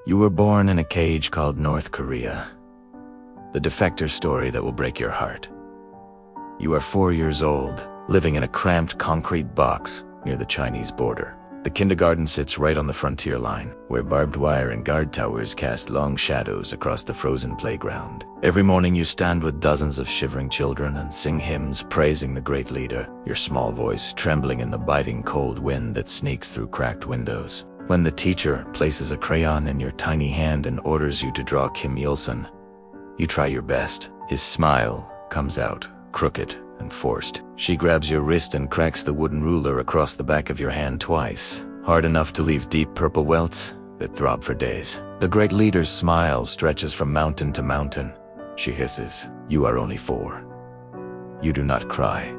You were born in a cage called North Korea. The defector story that will break your heart. You are 4 years old, living in a cramped concrete box near the Chinese border. The kindergarten sits right on the frontier line, where barbed wire and guard towers cast long shadows across the frozen playground. Every morning you stand with dozens of shivering children and sing hymns praising the great leader, your small voice trembling in the biting cold wind that sneaks through cracked windows. When the teacher places a crayon in your tiny hand and orders you to draw Kim Il-sung, you try your best. His smile comes out, crooked and forced. She grabs your wrist and cracks the wooden ruler across the back of your hand twice, hard enough to leave deep purple welts that throb for days. The great leader's smile stretches from mountain to mountain. She hisses, "You are only 4. You do not cry."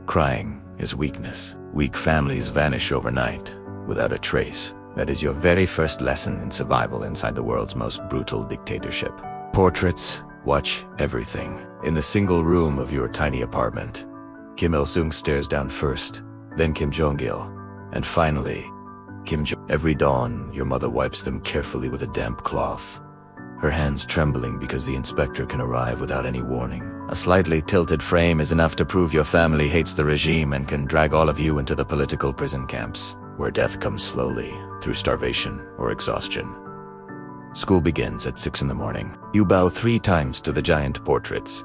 Crying is weakness. Weak families vanish overnight, without a trace. That is your very first lesson in survival inside the world's most brutal dictatorship. Portraits watch everything. In the single room of your tiny apartment, Kim Il-sung stares down first, then Kim Jong-il, and finally, Kim Jong. Every dawn, your mother wipes them carefully with a damp cloth, her hands trembling because the inspector can arrive without any warning. A slightly tilted frame is enough to prove your family hates the regime and can drag all of you into the political prison camps, where death comes slowly, through starvation or exhaustion. School begins at 6 in the morning. You bow 3 times to the giant portraits.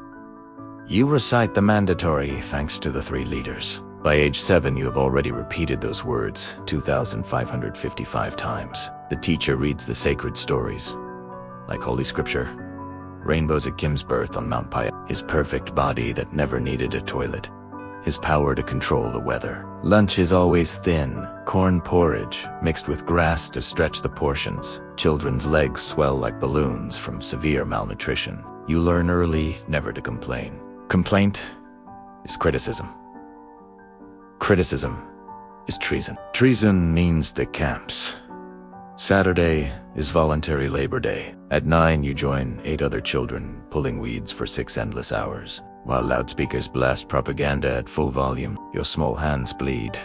You recite the mandatory thanks to the 3 leaders. By age 7, you have already repeated those words 2,555 times. The teacher reads the sacred stories, like Holy Scripture. Rainbows at Kim's birth on Mount Paya. His perfect body that never needed a toilet. His power to control the weather. Lunch is always thin, corn porridge mixed with grass to stretch the portions. Children's legs swell like balloons from severe malnutrition. You learn early never to complain. Complaint is criticism. Criticism is treason. Treason means the camps. Saturday is voluntary Labor Day. At 9, you join 8 other children pulling weeds for 6 endless hours. While loudspeakers blast propaganda at full volume, your small hands bleed,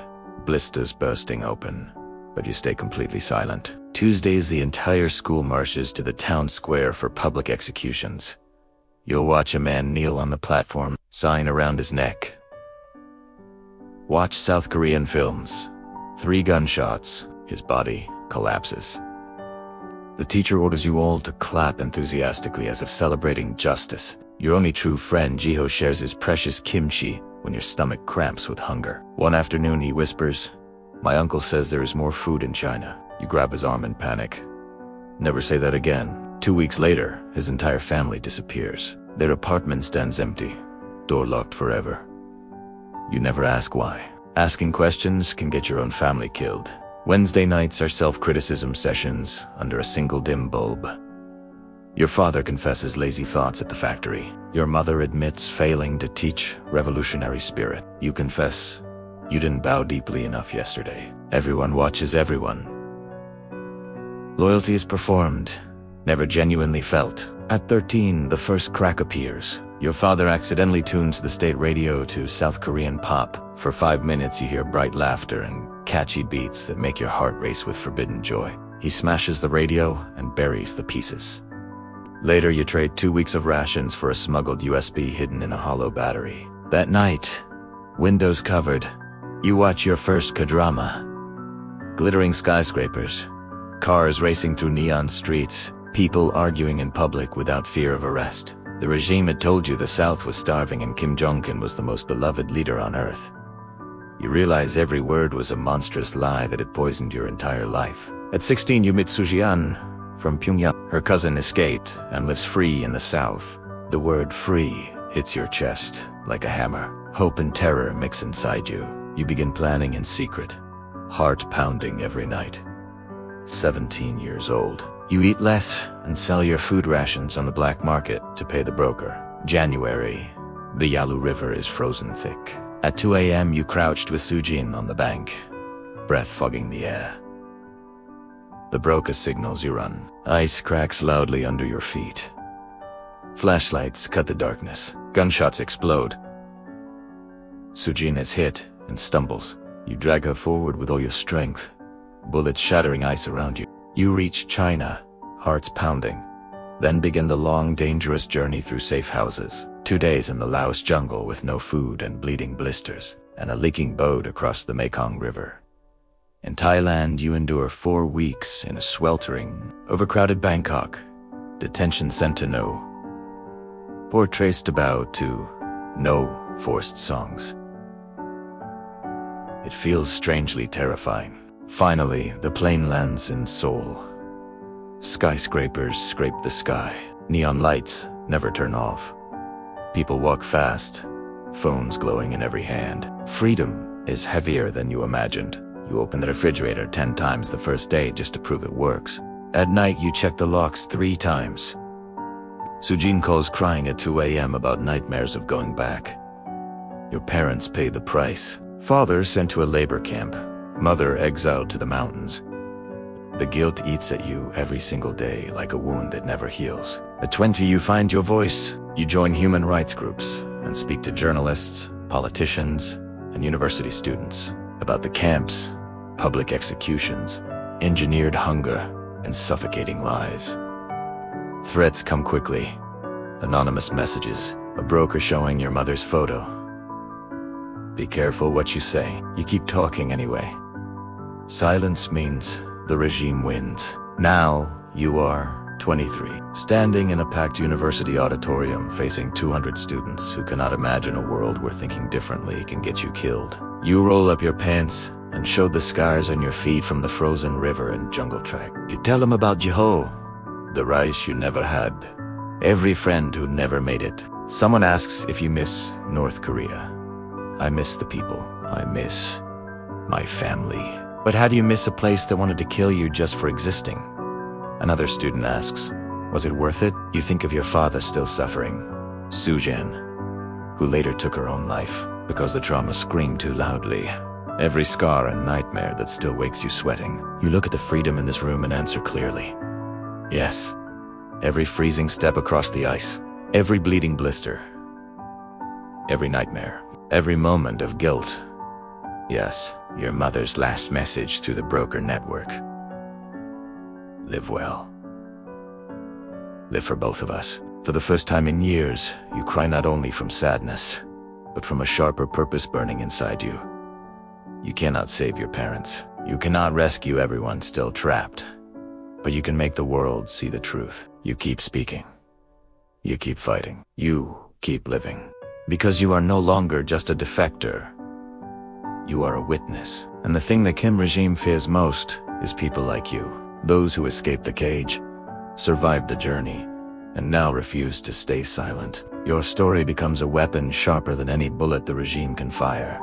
blisters bursting open, but you stay completely silent. Tuesdays, the entire school marches to the town square for public executions. You'll watch a man kneel on the platform, sign around his neck. Watch South Korean films. 3 gunshots, his body collapses. The teacher orders you all to clap enthusiastically as if celebrating justice. Your only true friend, Jiho, shares his precious kimchi when your stomach cramps with hunger. One afternoon he whispers, "My uncle says there is more food in China." You grab his arm in panic. Never say that again. 2 weeks later, his entire family disappears. Their apartment stands empty, door locked forever. You never ask why. Asking questions can get your own family killed. Wednesday nights are self-criticism sessions under a single dim bulb. Your father confesses lazy thoughts at the factory. Your mother admits failing to teach revolutionary spirit. You confess you didn't bow deeply enough yesterday. Everyone watches everyone. Loyalty is performed, never genuinely felt. At 13, the first crack appears. Your father accidentally tunes the state radio to South Korean pop. For 5 minutes you hear bright laughter and catchy beats that make your heart race with forbidden joy. He smashes the radio and buries the pieces. Later you trade 2 weeks of rations for a smuggled USB hidden in a hollow battery. That night, windows covered, you watch your first K-drama. Glittering skyscrapers, cars racing through neon streets, people arguing in public without fear of arrest. The regime had told you the South was starving and Kim Jong-un was the most beloved leader on earth. You realize every word was a monstrous lie that had poisoned your entire life. At 16 you meet Sujian from Pyongyang. Her cousin escaped and lives free in the South. The word free hits your chest like a hammer. Hope and terror mix inside you. You begin planning in secret, heart pounding every night. 17 years old. You eat less and sell your food rations on the black market to pay the broker. January. The Yalu River is frozen thick. At 2 a.m. you crouched with Sujin on the bank, breath fogging the air. The broker signals you run. Ice cracks loudly under your feet. Flashlights cut the darkness. Gunshots explode. Sujin is hit and stumbles. You drag her forward with all your strength, bullets shattering ice around you. You reach China, hearts pounding. Then begin the long, dangerous journey through safe houses. 2 days in the Laos jungle with no food and bleeding blisters, and a leaking boat across the Mekong River. In Thailand, you endure 4 weeks in a sweltering, overcrowded Bangkok, detention center no portraits to bow to, no forced songs. It feels strangely terrifying. Finally, the plane lands in Seoul. Skyscrapers scrape the sky. Neon lights never turn off. People walk fast, phones glowing in every hand. Freedom is heavier than you imagined. You open the refrigerator 10 times the first day just to prove it works. At night, you check the locks 3 times. Sujin calls crying at 2 a.m. about nightmares of going back. Your parents pay the price. Father sent to a labor camp. Mother exiled to the mountains. The guilt eats at you every single day like a wound that never heals. At 20, you find your voice. You join human rights groups and speak to journalists, politicians, and university students about the camps, public executions, engineered hunger, and suffocating lies. Threats come quickly. Anonymous messages, a broker showing your mother's photo. Be careful what you say. You keep talking anyway. Silence means the regime wins. Now you are 23, standing in a packed university auditorium facing 200 students who cannot imagine a world where thinking differently can get you killed. You roll up your pants and show the scars on your feet from the frozen river and jungle trek. You tell them about Jeho, the rice you never had, every friend who never made it. Someone asks if you miss North Korea. I miss the people. I miss my family. But how do you miss a place that wanted to kill you just for existing? Another student asks, was it worth it? You think of your father still suffering, Sujan, who later took her own life because the trauma screamed too loudly. Every scar and nightmare that still wakes you sweating. You look at the freedom in this room and answer clearly. Yes. Every freezing step across the ice. Every bleeding blister. Every nightmare. Every moment of guilt. Yes, your mother's last message through the broker network. Live well. Live for both of us. For the first time in years, you cry not only from sadness, but from a sharper purpose burning inside you. You cannot save your parents. You cannot rescue everyone still trapped. But you can make the world see the truth. You keep speaking. You keep fighting. You keep living. Because you are no longer just a defector. You are a witness. And the thing the Kim regime fears most is people like you. Those who escaped the cage, survived the journey, and now refuse to stay silent. Your story becomes a weapon sharper than any bullet the regime can fire.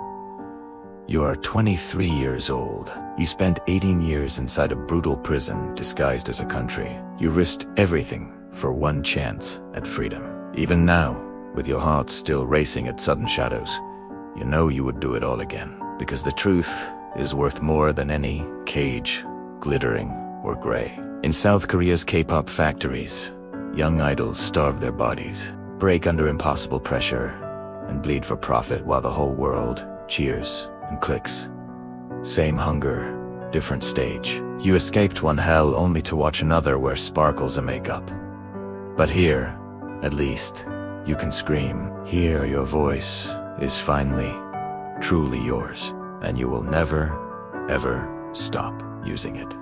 You are 23 years old. You spent 18 years inside a brutal prison disguised as a country. You risked everything for one chance at freedom. Even now, with your heart still racing at sudden shadows, you know you would do it all again. Because the truth is worth more than any cage, glittering, or gray. In South Korea's K-pop factories, young idols starve their bodies, break under impossible pressure, and bleed for profit while the whole world cheers and clicks. Same hunger, different stage. You escaped one hell only to watch another wear sparkles and makeup. But here, at least, you can scream. Here your voice is finally, truly yours, and you will never, ever stop using it.